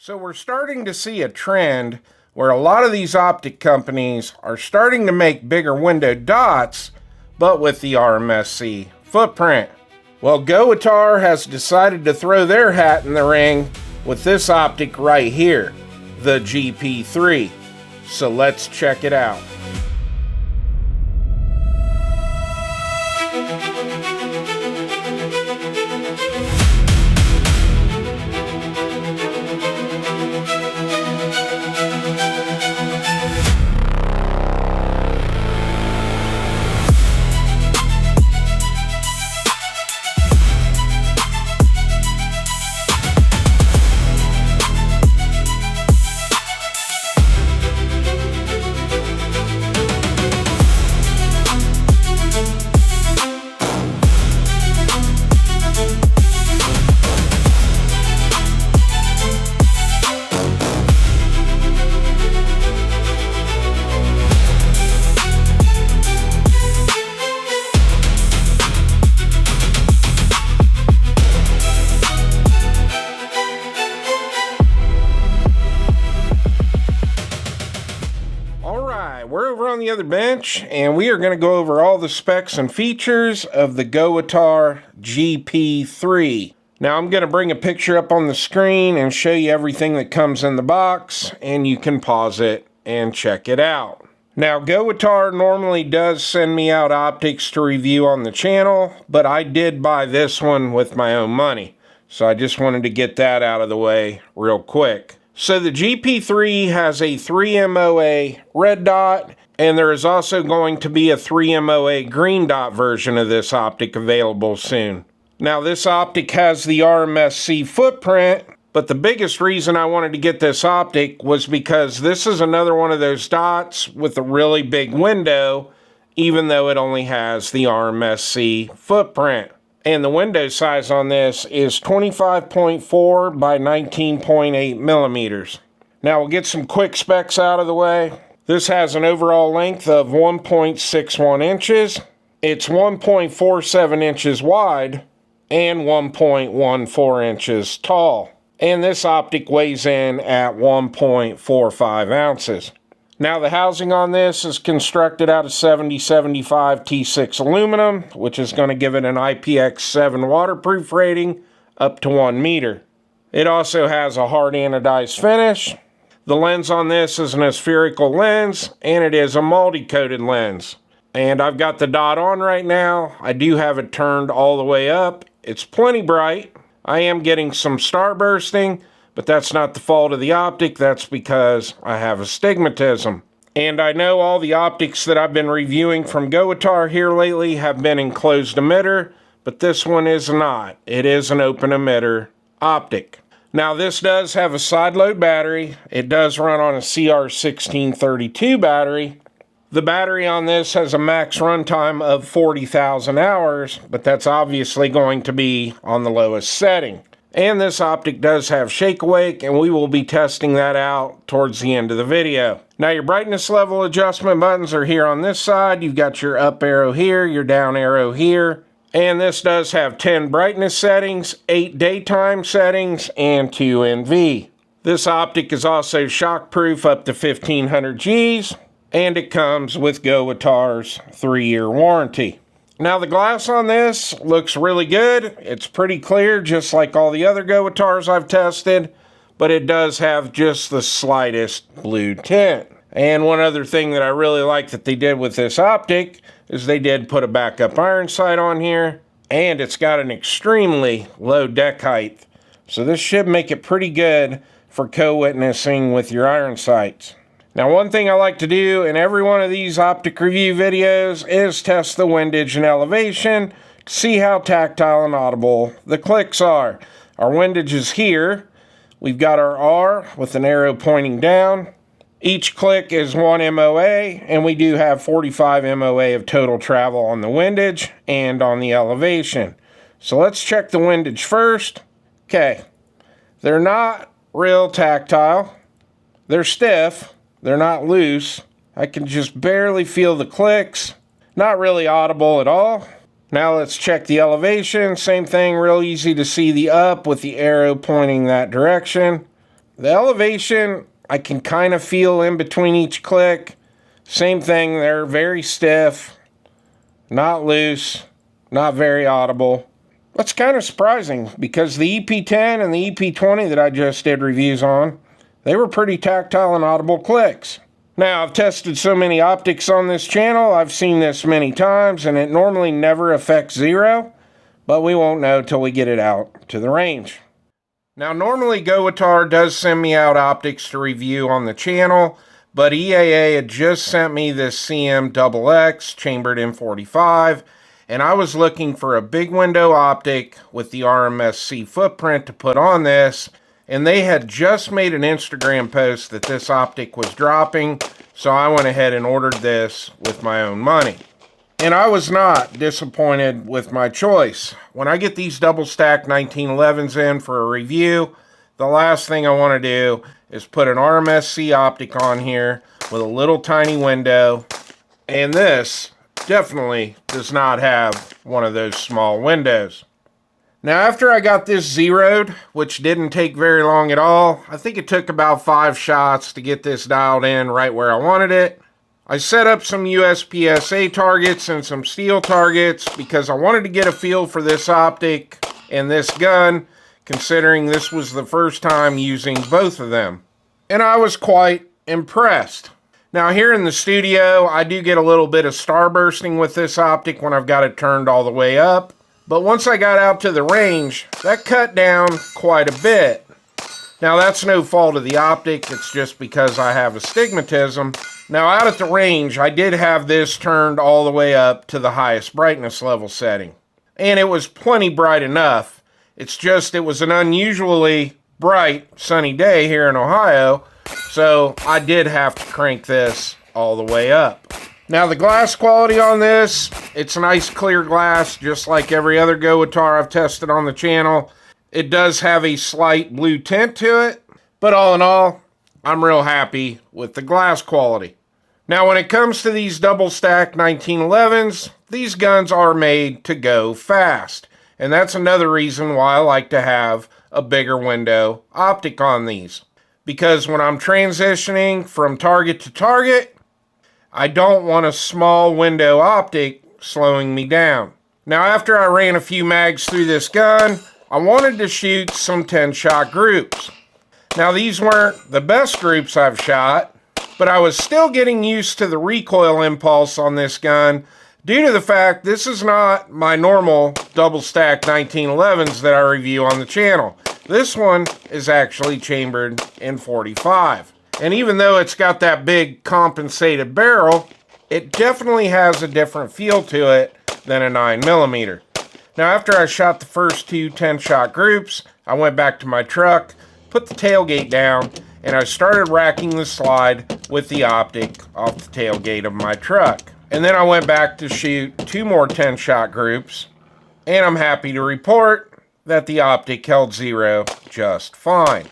So we're starting to see a trend where a lot of these optic companies are starting to make bigger window dots, but with the RMSc footprint. Well, Gowutar has decided to throw their hat in the ring with this optic right here, the GP-3. So let's check it out. We're over on the other bench, and we are going to go over all the specs and features of the Gowutar GP-3. Now, I'm going to bring a picture up on the screen and show you everything that comes in the box, and you can pause it and check it out. Now, Gowutar normally does send me out optics to review on the channel, but I did buy this one with my own money, so I just wanted to get that out of the way real quick. So the GP-3 has a 3MOA red dot, and there is also going to be a 3MOA green dot version of this optic available soon. Now, this optic has the RMSc footprint, but the biggest reason I wanted to get this optic was because this is another one of those dots with a really big window, even though it only has the RMSc footprint. And the window size on this is 25.4 by 19.8 millimeters. Now we'll get some quick specs out of the way. This has an overall length of 1.61 inches. It's 1.47 inches wide and 1.14 inches tall. And this optic weighs in at 1.45 ounces. Now the housing on this is constructed out of 7075 T6 aluminum, which is going to give it an IPX7 waterproof rating up to 1 meter. It also has a hard anodized finish. The lens on this is an aspherical lens, and it is a multi-coated lens. And I've got the dot on right now. I do have it turned all the way up. It's plenty bright. I am getting some starbursting, but that's not the fault of the optic. That's because I have astigmatism. And I know all the optics that I've been reviewing from Gowutar here lately have been enclosed emitter, but this one is not. It is an open emitter optic. Now this does have a side load battery. It does run on a CR1632 battery. The battery on this has a max runtime of 40,000 hours, but that's obviously going to be on the lowest setting. And this optic does have shake awake, and we will be testing that out towards the end of the video. Now your brightness level adjustment buttons are here on this side. You've got your up arrow here, your down arrow here. And this does have 10 brightness settings, 8 daytime settings, and 2 NV. This optic is also shockproof up to 1500 Gs, and it comes with Gowutar's 3-year warranty. Now the glass on this looks really good. It's pretty clear, just like all the other Gowutars I've tested, but it does have just the slightest blue tint. And one other thing that I really like that they did with this optic is they did put a backup iron sight on here, and it's got an extremely low deck height. So this should make it pretty good for co-witnessing with your iron sights. Now, one thing I like to do in every one of these optic review videos is test the windage and elevation to see how tactile and audible the clicks are. Our windage is here. We've got our R with an arrow pointing down. Each click is 1 MOA, and we do have 45 MOA of total travel on the windage and on the elevation. So let's check the windage first. Okay, they're not real tactile. They're stiff. They're not loose. I can just barely feel the clicks. Not really audible at all. Now let's check the elevation. Same thing, real easy to see the up with the arrow pointing that direction. The elevation, I can kind of feel in between each click. Same thing, they're very stiff, not loose, not very audible. That's kind of surprising because the EP10 and the EP20 that I just did reviews on, they were pretty tactile and audible clicks. Now, I've tested so many optics on this channel, I've seen this many times, and it normally never affects zero, but we won't know till we get it out to the range. Now, normally Gowutar does send me out optics to review on the channel, but EAA had just sent me this CM-XX chambered in 45, and I was looking for a big window optic with the RMSc footprint to put on this, and they had just made an Instagram post that this optic was dropping, so I went ahead and ordered this with my own money. And I was not disappointed with my choice. When I get these double stack 1911s in for a review, the last thing I want to do is put an RMSc optic on here with a little tiny window, and this definitely does not have one of those small windows. Now, after I got this zeroed, which didn't take very long at all, I think it took about 5 shots to get this dialed in right where I wanted it. I set up some USPSA targets and some steel targets because I wanted to get a feel for this optic and this gun, considering this was the first time using both of them. And I was quite impressed. Now, here in the studio, I do get a little bit of starbursting with this optic when I've got it turned all the way up. But once I got out to the range, that cut down quite a bit. Now, that's no fault of the optic, it's just because I have astigmatism. Now, out at the range, I did have this turned all the way up to the highest brightness level setting. And it was plenty bright enough. It's just it was an unusually bright, sunny day here in Ohio, so I did have to crank this all the way up. Now, the glass quality on this, it's nice clear glass, just like every other Gowutar I've tested on the channel. It does have a slight blue tint to it, but all in all, I'm real happy with the glass quality. Now, when it comes to these double stack 1911s, these guns are made to go fast, and that's another reason why I like to have a bigger window optic on these. Because when I'm transitioning from target to target, I don't want a small window optic slowing me down. Now, after I ran a few mags through this gun, I wanted to shoot some 10-shot groups. Now, these weren't the best groups I've shot, but I was still getting used to the recoil impulse on this gun due to the fact this is not my normal double stack 1911s that I review on the channel. This one is actually chambered in 45. And even though it's got that big compensated barrel, it definitely has a different feel to it than a 9mm. Now, after I shot the first two 10-shot groups, I went back to my truck, put the tailgate down, and I started racking the slide with the optic off the tailgate of my truck. And then I went back to shoot 2 more 10-shot groups, and I'm happy to report that the optic held zero just fine.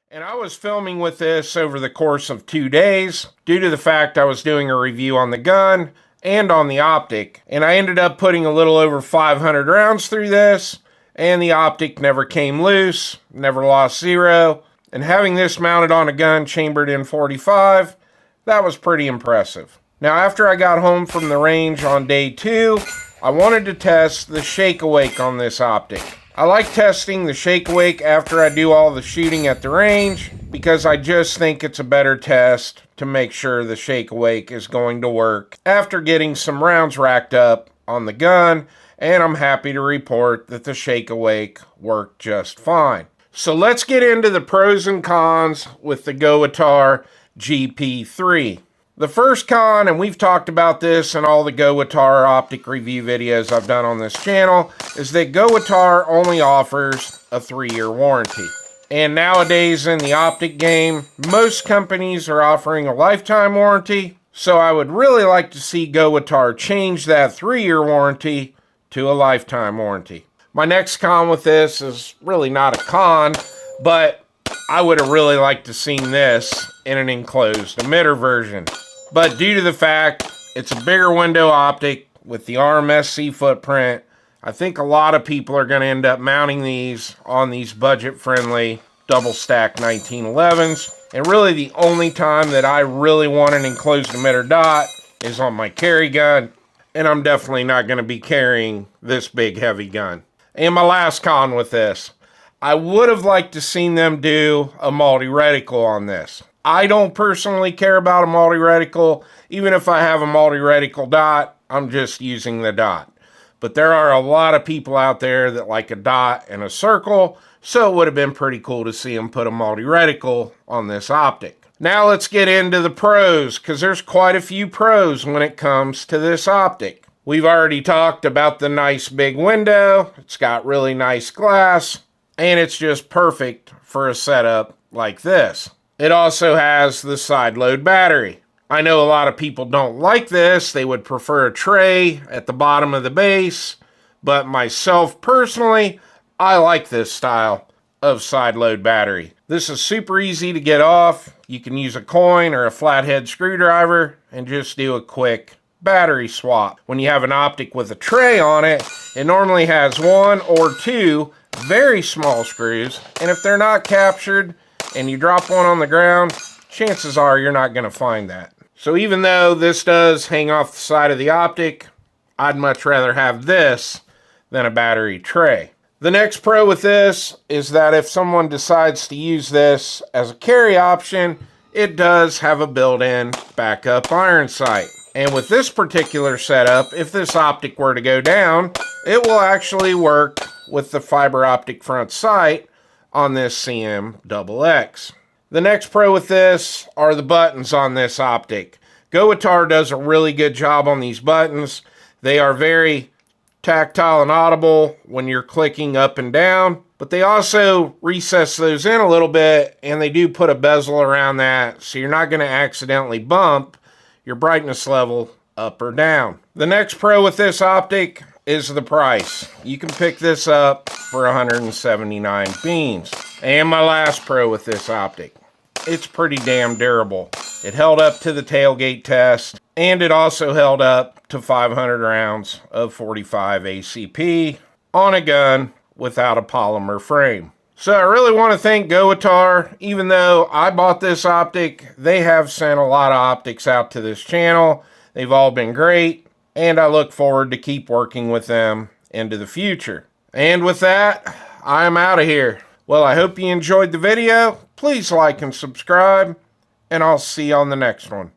And I was filming with this over the course of 2 days due to the fact I was doing a review on the gun and on the optic. And I ended up putting a little over 500 rounds through this, and the optic never came loose, never lost zero. And having this mounted on a gun chambered in 45, that was pretty impressive. Now, after I got home from the range on day 2, I wanted to test the shake awake on this optic. I like testing the shake awake after I do all the shooting at the range because I just think it's a better test to make sure the shake awake is going to work after getting some rounds racked up on the gun, and I'm happy to report that the shake awake worked just fine. So let's get into the pros and cons with the Gowutar GP-3. The first con, and we've talked about this in all the Gowutar optic review videos I've done on this channel, is that Gowutar only offers a 3-year warranty. And nowadays in the optic game, most companies are offering a lifetime warranty, so I would really like to see Gowutar change that 3-year warranty to a lifetime warranty. My next con with this is really not a con, but I would have really liked to seen this in an enclosed emitter version. But due to the fact it's a bigger window optic with the RMSc footprint, I think a lot of people are going to end up mounting these on these budget-friendly double-stack 1911s. And really the only time that I really want an enclosed emitter dot is on my carry gun. And I'm definitely not going to be carrying this big heavy gun. And my last con with this, I would have liked to seen them do a multi-reticle on this. I don't personally care about a multi-reticle. Even if I have a multi-reticle dot, I'm just using the dot. But there are a lot of people out there that like a dot and a circle, so it would have been pretty cool to see them put a multi-reticle on this optic. Now let's get into the pros, because there's quite a few pros when it comes to this optic. We've already talked about the nice big window. It's got really nice glass, and it's just perfect for a setup like this. It also has the side load battery. I know a lot of people don't like this. They would prefer a tray at the bottom of the base, but myself personally, I like this style of side load battery. This is super easy to get off. You can use a coin or a flathead screwdriver and just do a quick battery swap. When you have an optic with a tray on it, it normally has one or two very small screws, and if they're not captured and you drop one on the ground, chances are you're not going to find that. So even though this does hang off the side of the optic, I'd much rather have this than a battery tray. The next pro with this is that if someone decides to use this as a carry option, it does have a built-in backup iron sight. And with this particular setup, if this optic were to go down, it will actually work with the fiber optic front sight on this CM XX. The next pro with this are the buttons on this optic. Gowutar does a really good job on these buttons. They are very tactile and audible when you're clicking up and down, but they also recess those in a little bit, and they do put a bezel around that, so you're not going to accidentally bump your brightness level up or down. The next pro with this optic is the price. You can pick this up for 179 beans. And my last pro with this optic, it's pretty damn durable. It held up to the tailgate test, and it also held up to 500 rounds of 45 ACP on a gun without a polymer frame. So I really want to thank Gowutar. Even though I bought this optic, they have sent a lot of optics out to this channel. They've all been great, and I look forward to keep working with them into the future. And with that, I'm out of here. Well, I hope you enjoyed the video. Please like and subscribe, and I'll see you on the next one.